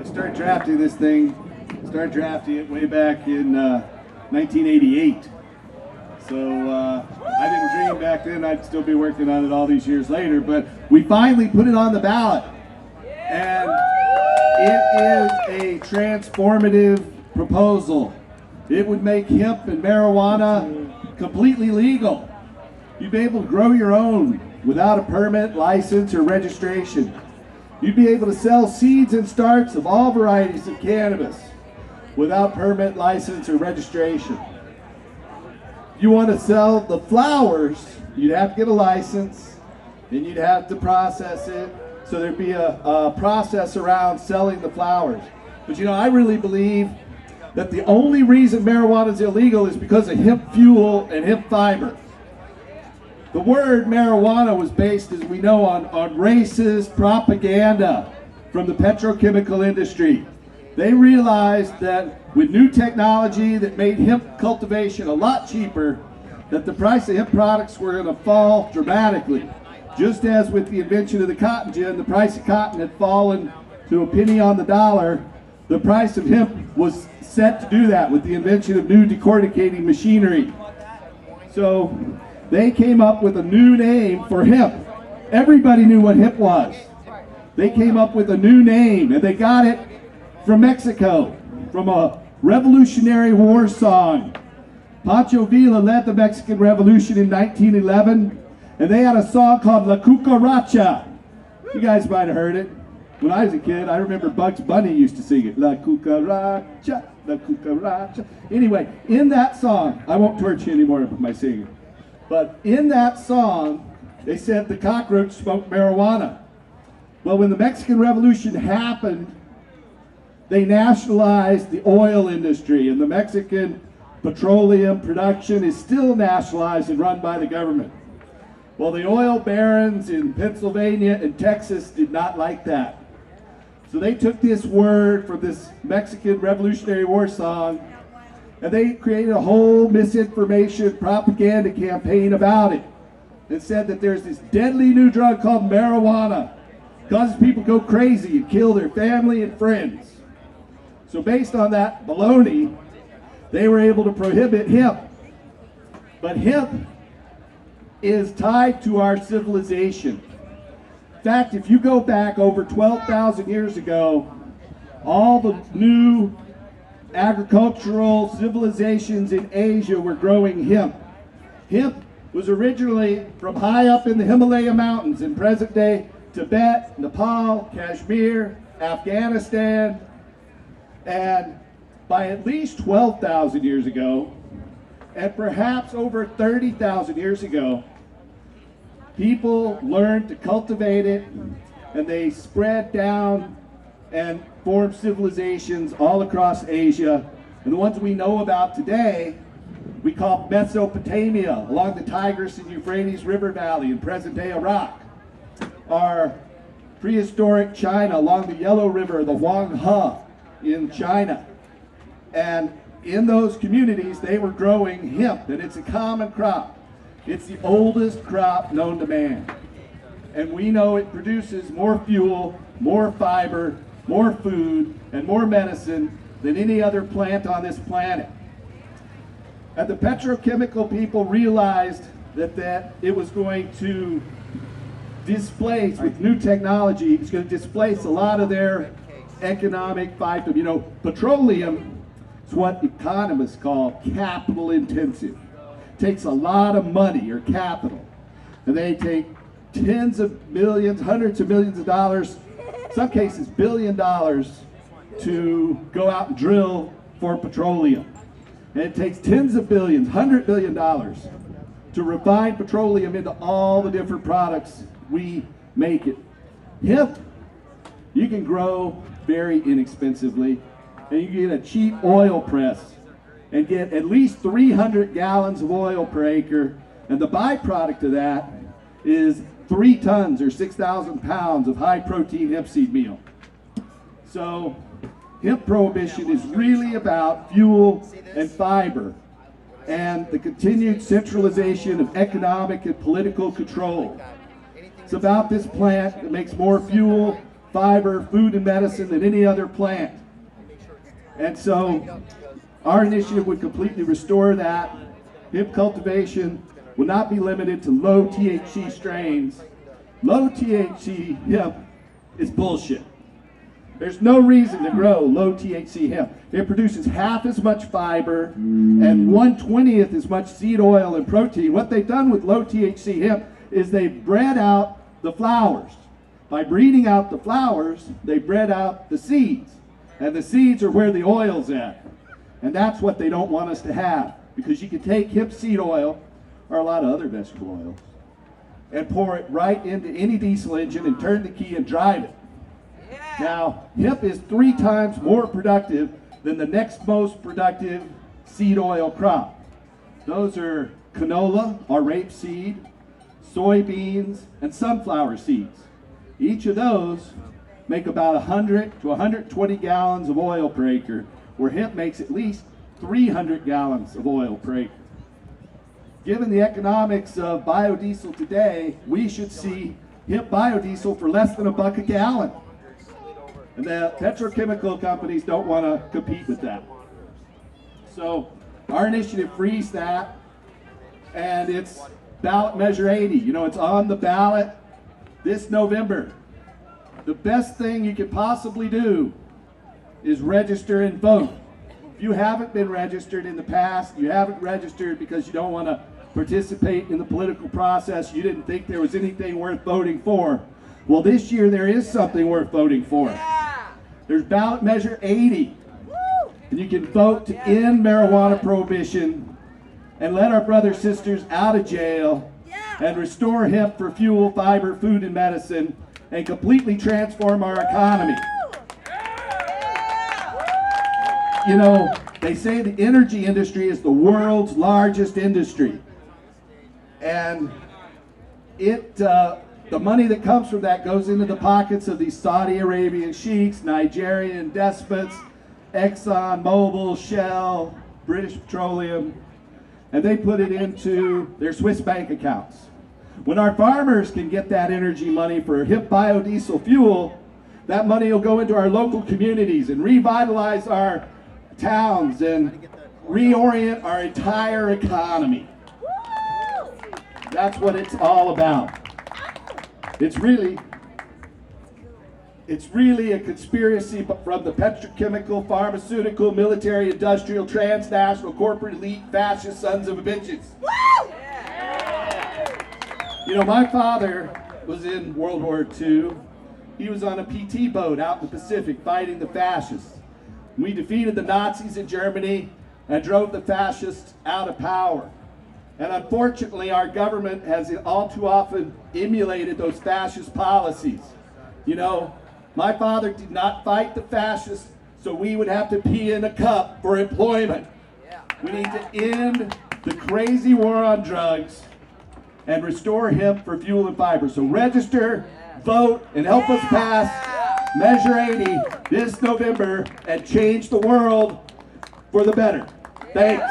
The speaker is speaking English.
started drafting this thing, started drafting it way back in 1988. So I didn't dream back then I'd still be working on it all these years later, but we finally put it on the ballot. And it is a transformative proposal. It would make hemp and marijuana completely legal. You'd be able to grow your own without a permit, license, or registration. You'd be able to sell seeds and starts of all varieties of cannabis without permit, license, or registration. You want to sell the flowers, you'd have to get a license, and you'd have to process it. So there'd be a process around selling the flowers. But you know, I really believe that the only reason marijuana is illegal is because of hemp fuel and hemp fiber. The word marijuana was based, as we know, on racist propaganda from the petrochemical industry. They realized that with new technology that made hemp cultivation a lot cheaper, that the price of hemp products were going to fall dramatically. Just as with the invention of the cotton gin, the price of cotton had fallen to a penny on the dollar, the price of hemp was set to do that with the invention of new decorticating machinery. So they came up with a new name for hemp. Everybody knew what hemp was. They came up with a new name, and they got it from Mexico, from a Revolutionary War song. Pancho Villa led the Mexican Revolution in 1911, and they had a song called La Cucaracha. You guys might have heard it. When I was a kid, I remember Bugs Bunny used to sing it. La Cucaracha, La Cucaracha. Anyway, in that song, I won't torture you anymore with my singing, but in that song, they said the cockroach smoked marijuana. Well, when the Mexican Revolution happened, they nationalized the oil industry, and the Mexican petroleum production is still nationalized and run by the government. Well, the oil barons in Pennsylvania and Texas did not like that. So they took this word from this Mexican Revolutionary War song, and they created a whole misinformation propaganda campaign about it. It said that there's this deadly new drug called marijuana. It causes people to go crazy and kill their family and friends. So based on that baloney, they were able to prohibit hemp. But hemp is tied to our civilization. In fact, if you go back over 12,000 years ago, all the new agricultural civilizations in Asia were growing hemp. Hemp was originally from high up in the Himalaya Mountains in present-day Tibet, Nepal, Kashmir, Afghanistan, and by at least 12,000 years ago, and perhaps over 30,000 years ago, people learned to cultivate it, and they spread down and formed civilizations all across Asia. And the ones we know about today, we call Mesopotamia, along the Tigris and Euphrates River Valley in present-day Iraq. Our prehistoric China along the Yellow River, the Huanghe in China. And in those communities, they were growing hemp, and it's a common crop. It's the oldest crop known to man. And we know it produces more fuel, more fiber, more food, and more medicine than any other plant on this planet. And the petrochemical people realized that it was going to displace, with new technology, it's going to displace a lot of their economic fight. You know, petroleum is what economists call capital intensive. It takes a lot of money or capital. And they take tens of millions, hundreds of millions of dollars, in some cases $1 billion, to go out and drill for petroleum. And it takes tens of billions, $100 billion to refine petroleum into all the different products we make it. Hemp, you can grow very inexpensively, and you can get a cheap oil press and get at least 300 gallons of oil per acre, and the byproduct of that is 3 tons or 6,000 pounds of high protein hemp seed meal. So hemp prohibition is really about fuel and fiber and the continued centralization of economic and political control. It's about this plant that makes more fuel, fiber, food, and medicine than any other plant. And so our initiative would completely restore that. Hemp cultivation will not be limited to low THC strains. Low THC hemp is bullshit. There's no reason to grow low THC hemp. It produces half as much fiber and 1/20th as much seed oil and protein. What they've done with low THC hemp is they've bred out the flowers. By breeding out the flowers, they bred out the seeds. And the seeds are where the oil's at. And that's what they don't want us to have. Because you can take hemp seed oil, or a lot of other vegetable oils, and pour it right into any diesel engine and turn the key and drive it. Now, hemp is 3 times more productive than the next most productive seed oil crop. Those are canola, or rapeseed, soybeans, and sunflower seeds. Each of those make about 100 to 120 gallons of oil per acre, where hemp makes at least 300 gallons of oil per acre. Given the economics of biodiesel today, we should see hemp biodiesel for less than $1 a gallon. And the petrochemical companies don't want to compete with that. So our initiative frees that, and it's ballot measure 80. You know, it's on the ballot this November. The best thing you could possibly do is register and vote. If you haven't been registered in the past, you haven't registered because you don't want to participate in the political process, you didn't think there was anything worth voting for. Well, this year there is something worth voting for. There's ballot measure 80. And you can vote to end marijuana prohibition and let our brothers and sisters out of jail and restore hemp for fuel, fiber, food, and medicine, and completely transform our economy. You know, they say the energy industry is the world's largest industry. And the money that comes from that goes into the pockets of these Saudi Arabian sheiks, Nigerian despots, Exxon, Mobil, Shell, British Petroleum, and they put it into their Swiss bank accounts. When our farmers can get that energy money for hemp biodiesel fuel, that money will go into our local communities and revitalize our towns and reorient our entire economy. That's what it's all about. It's really a conspiracy from the petrochemical, pharmaceutical, military, industrial, transnational, corporate elite, fascist sons of bitches. You know, my father was in World War II. He was on a PT boat out in the Pacific fighting the fascists. We defeated the Nazis in Germany and drove the fascists out of power. And unfortunately, our government has all too often emulated those fascist policies. You know, my father did not fight the fascists so we would have to pee in a cup for employment. We need to end the crazy war on drugs and restore hemp for fuel and fiber. So register, vote, and help us pass Measure 80 this November and change the world for the better. Thanks.